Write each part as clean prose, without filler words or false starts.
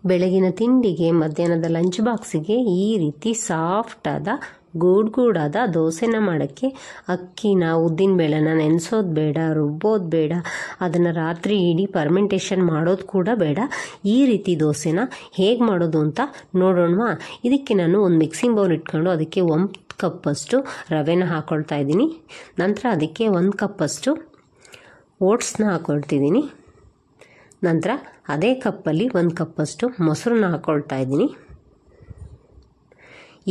ಬೆಳಗಿನ ತಿಂಡಿಗೆ, ಮಧ್ಯಾಹ್ನದ ಲಂಚ್ ಬಾಕ್ಸಿಗೆ ಈ ರೀತಿ ಸಾಫ್ಟಾದ ಗೂಡಾದ ದೋಸೆನ ಮಾಡೋಕ್ಕೆ ಅಕ್ಕಿನ, ಉದ್ದಿನಬೇಳೆನ ನೆನೆಸೋದು ಬೇಡ, ರುಬ್ಬೋದು ಬೇಡ, ಅದನ್ನು ರಾತ್ರಿ ಇಡೀ ಫರ್ಮೆಂಟೇಷನ್ ಮಾಡೋದು ಕೂಡ ಬೇಡ. ಈ ರೀತಿ ದೋಸೆನ ಹೇಗೆ ಮಾಡೋದು ಅಂತ ನೋಡೋಣವಾ? ಇದಕ್ಕೆ ನಾನು ಒಂದು ಮಿಕ್ಸಿಂಗ್ ಬೌಲ್ ಇಟ್ಕೊಂಡು ಅದಕ್ಕೆ 1 ಕಪ್ಪಷ್ಟು ರವೆನ ಹಾಕ್ಕೊಳ್ತಾ ಇದ್ದೀನಿ. ನಂತರ ಅದಕ್ಕೆ 1 ಕಪ್ಪಷ್ಟು ಓಟ್ಸ್ನ ಹಾಕ್ಕೊಳ್ತಿದ್ದೀನಿ. ನಂತರ ಅದೇ ಕಪ್ಪಲ್ಲಿ 1 ಕಪ್ಪಷ್ಟು ಮೊಸರನ್ನ ಹಾಕ್ಕೊಳ್ತಾ ಇದ್ದೀನಿ.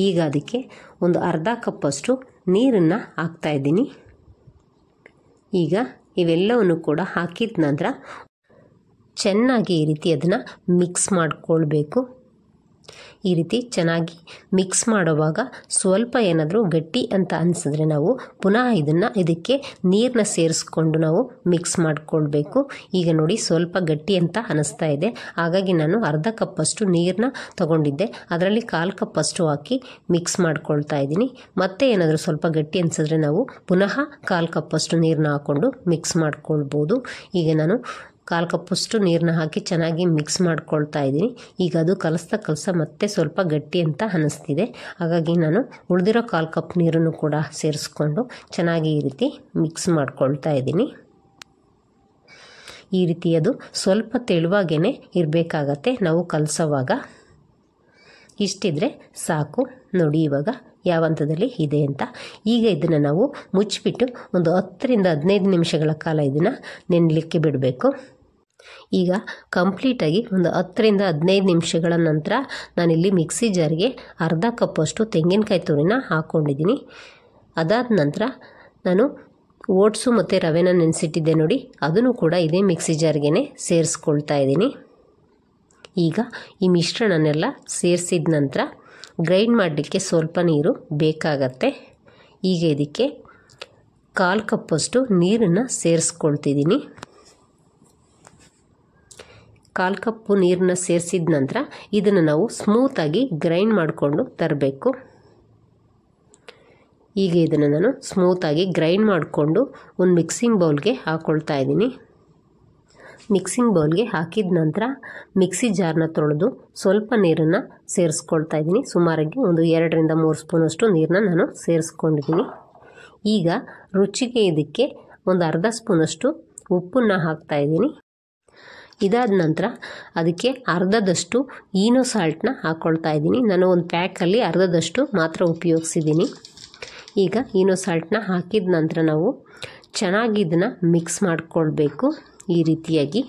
ಈಗ ಅದಕ್ಕೆ ಒಂದು ಅರ್ಧ ಕಪ್ಪಷ್ಟು ನೀರನ್ನು ಹಾಕ್ತಾ ಇದ್ದೀನಿ. ಈಗ ಇವೆಲ್ಲವನ್ನು ಕೂಡ ಹಾಕಿದ ನಂತರ ಚೆನ್ನಾಗಿ ಈ ರೀತಿ ಅದನ್ನು ಮಿಕ್ಸ್ ಮಾಡಿಕೊಳ್ಬೇಕು. ಈ ರೀತಿ ಚೆನ್ನಾಗಿ ಮಿಕ್ಸ್ ಮಾಡುವಾಗ ಸ್ವಲ್ಪ ಏನಾದರೂ ಗಟ್ಟಿ ಅಂತ ಅನಿಸಿದ್ರೆ ನಾವು ಪುನಃ ಇದಕ್ಕೆ ನೀರನ್ನ ಸೇರಿಸ್ಕೊಂಡು ನಾವು ಮಿಕ್ಸ್ ಮಾಡಿಕೊಳ್ಬೇಕು. ಈಗ ನೋಡಿ ಸ್ವಲ್ಪ ಗಟ್ಟಿ ಅಂತ ಅನಿಸ್ತಾ ಇದೆ, ಹಾಗಾಗಿ ನಾನು ಅರ್ಧ ಕಪ್ಪಷ್ಟು ನೀರನ್ನ ತಗೊಂಡಿದ್ದೆ, ಅದರಲ್ಲಿ 1/4 ಕಪ್ಪಷ್ಟು ಹಾಕಿ ಮಿಕ್ಸ್ ಮಾಡ್ಕೊಳ್ತಾ ಇದ್ದೀನಿ. ಮತ್ತೆ ಏನಾದರೂ ಸ್ವಲ್ಪ ಗಟ್ಟಿ ಅನಿಸಿದ್ರೆ ನಾವು ಪುನಃ 1/4 ಕಪ್ಪಷ್ಟು ನೀರನ್ನ ಹಾಕ್ಕೊಂಡು ಮಿಕ್ಸ್ ಮಾಡ್ಕೊಳ್ಬೋದು. ಈಗ ನಾನು 1/4 ಕಪ್ಪಷ್ಟು ನೀರನ್ನ ಹಾಕಿ ಚೆನ್ನಾಗಿ ಮಿಕ್ಸ್ ಮಾಡ್ಕೊಳ್ತಾ ಇದ್ದೀನಿ. ಈಗ ಅದು ಕಲಸ್ತಾ ಮತ್ತೆ ಸ್ವಲ್ಪ ಗಟ್ಟಿ ಅಂತ ಅನ್ನಿಸ್ತಿದೆ, ಹಾಗಾಗಿ ನಾನು ಉಳಿದಿರೋ 1/4 ಕಪ್ ನೀರನ್ನು ಕೂಡ ಸೇರಿಸ್ಕೊಂಡು ಚೆನ್ನಾಗಿ ಈ ರೀತಿ ಮಿಕ್ಸ್ ಮಾಡ್ಕೊಳ್ತಾ ಇದ್ದೀನಿ. ಈ ರೀತಿ ಅದು ಸ್ವಲ್ಪ ತೆಳುವಾಗೇ ಇರಬೇಕಾಗತ್ತೆ ನಾವು ಕಲಸೋವಾಗ. ಇಷ್ಟಿದ್ರೆ ಸಾಕು. ನೋಡಿ ಇವಾಗ ಯಾವ ಹಂತದಲ್ಲಿ ಇದೆ ಅಂತ. ಈಗ ಇದನ್ನು ನಾವು ಮುಚ್ಚಿಬಿಟ್ಟು ಒಂದು 10 ರಿಂದ 15 ನಿಮಿಷಗಳ ಕಾಲ ಇದನ್ನು ನೆನೆಲಿಕ್ಕೆ ಬಿಡಬೇಕು. ಈಗ ಕಂಪ್ಲೀಟಾಗಿ ಒಂದು 10 ರಿಂದ 15 ನಿಮಿಷಗಳ ನಂತರ ನಾನಿಲ್ಲಿ ಮಿಕ್ಸಿ ಜಾರ್ಗೆ ಅರ್ಧ ಕಪ್ಪಷ್ಟು ತೆಂಗಿನಕಾಯಿ ತುರಿನ ಹಾಕ್ಕೊಂಡಿದ್ದೀನಿ. ಅದಾದ ನಂತರ ನಾನು ಓಟ್ಸು ಮತ್ತು ರವೆನ ನೆನೆಸಿಟ್ಟಿದ್ದೆ ನೋಡಿ, ಅದನ್ನು ಕೂಡ ಇದೇ ಮಿಕ್ಸಿ ಜಾರ್ಗೆ ಸೇರಿಸ್ಕೊಳ್ತಾ ಇದ್ದೀನಿ. ಈಗ ಈ ಮಿಶ್ರಣನೆಲ್ಲ ಸೇರಿಸಿದ ನಂತರ ಗ್ರೈಂಡ್ ಮಾಡಲಿಕ್ಕೆ ಸ್ವಲ್ಪ ನೀರು ಬೇಕಾಗತ್ತೆ. ಈಗ ಇದಕ್ಕೆ 1/4 ಕಪ್ಪಷ್ಟು ನೀರನ್ನು ಸೇರಿಸ್ಕೊಳ್ತಿದ್ದೀನಿ. 1/4 ಕಪ್ಪು ನೀರನ್ನ ಸೇರಿಸಿದ ನಂತರ ಇದನ್ನು ನಾವು ಸ್ಮೂತಾಗಿ ಗ್ರೈಂಡ್ ಮಾಡಿಕೊಂಡು ತರಬೇಕು. ಈಗ ಇದನ್ನು ನಾನು ಸ್ಮೂತಾಗಿ ಗ್ರೈಂಡ್ ಮಾಡಿಕೊಂಡು ಒಂದು ಮಿಕ್ಸಿಂಗ್ ಬೌಲ್ಗೆ ಹಾಕ್ಕೊಳ್ತಾ ಇದ್ದೀನಿ. ಮಿಕ್ಸಿಂಗ್ ಬೌಲ್ಗೆ ಹಾಕಿದ ನಂತರ ಮಿಕ್ಸಿ ಜಾರ್ನ ತೊಳೆದು ಸ್ವಲ್ಪ ನೀರನ್ನು ಸೇರಿಸ್ಕೊಳ್ತಾ ಇದ್ದೀನಿ. ಸುಮಾರಾಗಿ ಒಂದು 2 ರಿಂದ 3 ಸ್ಪೂನಷ್ಟು ನೀರನ್ನ ನಾನು ಸೇರಿಸ್ಕೊಂಡಿದ್ದೀನಿ. ಈಗ ರುಚಿಗೆ ಇದಕ್ಕೆ ಒಂದು ಅರ್ಧ ಸ್ಪೂನಷ್ಟು ಉಪ್ಪನ್ನು ಹಾಕ್ತಾ ಇದ್ದೀನಿ. ಇದಾದ ನಂತರ ಅದಕ್ಕೆ ಅರ್ಧದಷ್ಟು ಈನೋ ಸಾಲ್ಟನ್ನ ಹಾಕ್ಕೊಳ್ತಾ ಇದ್ದೀನಿ. ನಾನು ಒಂದು ಪ್ಯಾಕಲ್ಲಿ ಅರ್ಧದಷ್ಟು ಮಾತ್ರ ಉಪಯೋಗಿಸಿದ್ದೀನಿ. ಈಗ ಈನೋ ಸಾಲ್ಟನ್ನ ಹಾಕಿದ ನಂತರ ನಾವು ಚೆನ್ನಾಗಿ ಇದನ್ನು ಮಿಕ್ಸ್ ಮಾಡಿಕೊಳ್ಬೇಕು. ಈ ರೀತಿಯಾಗಿ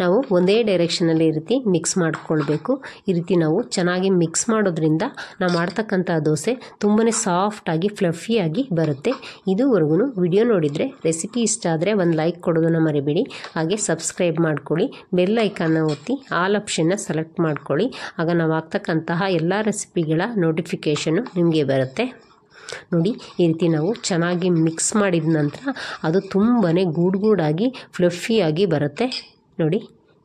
ನಾವು ಒಂದೇ ಡೈರೆಕ್ಷನಲ್ಲಿ ಈ ರೀತಿ ಮಿಕ್ಸ್ ಮಾಡಿಕೊಳ್ಬೇಕು. ಈ ರೀತಿ ನಾವು ಚೆನ್ನಾಗಿ ಮಿಕ್ಸ್ ಮಾಡೋದ್ರಿಂದ ನಾವು ಮಾಡ್ತಕ್ಕಂಥ ದೋಸೆ ತುಂಬಾ ಸಾಫ್ಟಾಗಿ ಫ್ಲಫಿಯಾಗಿ ಬರುತ್ತೆ. ಇದುವರೆಗೂ ವಿಡಿಯೋ ನೋಡಿದರೆ ರೆಸಿಪಿ ಇಷ್ಟ ಆದರೆ ಒಂದು ಲೈಕ್ ಕೊಡೋದನ್ನು ಮರಿಬೇಡಿ. ಹಾಗೆ ಸಬ್ಸ್ಕ್ರೈಬ್ ಮಾಡ್ಕೊಳ್ಳಿ, ಬೆಲ್ ಐಕಾನ್ನ ಒತ್ತಿ ಆಲ್ ಆಪ್ಷನ್ನ ಸೆಲೆಕ್ಟ್ ಮಾಡ್ಕೊಳ್ಳಿ. ಆಗ ನಾವು ಆಗ್ತಕ್ಕಂತಹ ಎಲ್ಲ ರೆಸಿಪಿಗಳ ನೋಟಿಫಿಕೇಷನ್ನು ನಿಮಗೆ ಬರುತ್ತೆ. ನೋಡಿ ಈ ರೀತಿ ನಾವು ಚೆನ್ನಾಗಿ ಮಿಕ್ಸ್ ಮಾಡಿದ ನಂತರ ಅದು ತುಂಬಾ ಗೂಡಾಗಿ ಫ್ಲಫಿಯಾಗಿ ಬರುತ್ತೆ. ನೋಡಿ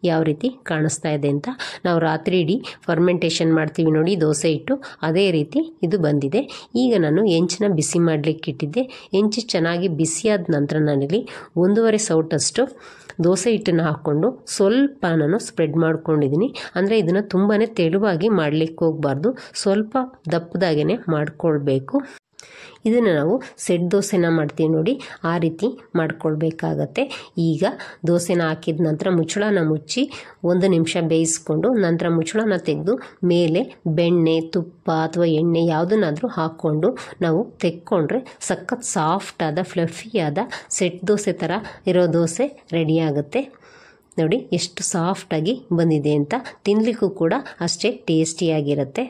ಯಾವ ರೀತಿ ಕಾಣಿಸ್ತಾ ಇದೆ ಅಂತ. ನಾವು ರಾತ್ರಿ ಇಡೀ ಫರ್ಮೆಂಟೇಷನ್ ಮಾಡ್ತೀವಿ ನೋಡಿ ದೋಸೆ ಹಿಟ್ಟು, ಅದೇ ರೀತಿ ಇದು ಬಂದಿದೆ. ಈಗ ನಾನು ಹೆಂಚನ್ನ ಬಿಸಿ ಮಾಡಲಿಕ್ಕೆ ಇಟ್ಟಿದ್ದೆ. ಹೆಂಚು ಚೆನ್ನಾಗಿ ಬಿಸಿಯಾದ ನಂತರ ನಾನಿಲ್ಲಿ 1.5 ಸೌಟಷ್ಟು ದೋಸೆ ಹಿಟ್ಟನ್ನು ಹಾಕ್ಕೊಂಡು ಸ್ವಲ್ಪ ನಾನು ಸ್ಪ್ರೆಡ್ ಮಾಡ್ಕೊಂಡಿದ್ದೀನಿ. ಅಂದರೆ ಇದನ್ನು ತುಂಬಾ ತೆಳುವಾಗಿ ಮಾಡಲಿಕ್ಕೆ ಹೋಗಬಾರ್ದು, ಸ್ವಲ್ಪ ದಪ್ಪದಾಗೇ ಮಾಡಿಕೊಳ್ಬೇಕು. ಇದನ್ನು ನಾವು ಸೆಟ್ ದೋಸೆನ ಮಾಡ್ತೀವಿ ನೋಡಿ, ಆ ರೀತಿ ಮಾಡ್ಕೊಳ್ಬೇಕಾಗತ್ತೆ. ಈಗ ದೋಸೆನ ಹಾಕಿದ ನಂತರ ಮುಚ್ಚಳನ ಮುಚ್ಚಿ 1 ನಿಮಿಷ ಬೇಯಿಸ್ಕೊಂಡು ನಂತರ ಮುಚ್ಚಳನ ತೆಗೆದು ಮೇಲೆ ಬೆಣ್ಣೆ, ತುಪ್ಪ ಅಥವಾ ಎಣ್ಣೆ ಯಾವುದನ್ನಾದರೂ ಹಾಕ್ಕೊಂಡು ನಾವು ತೆಕ್ಕೊಂಡ್ರೆ ಸಖತ್ ಸಾಫ್ಟಾದ ಫ್ಲಫಿಯಾದ ಸೆಟ್ ದೋಸೆ ಥರ ಇರೋ ದೋಸೆ ರೆಡಿಯಾಗುತ್ತೆ. ನೋಡಿ ಎಷ್ಟು ಸಾಫ್ಟಾಗಿ ಬಂದಿದೆ ಅಂತ. ತಿನ್ನಲಿಕ್ಕೂ ಕೂಡ ಅಷ್ಟೇ ಟೇಸ್ಟಿಯಾಗಿರುತ್ತೆ.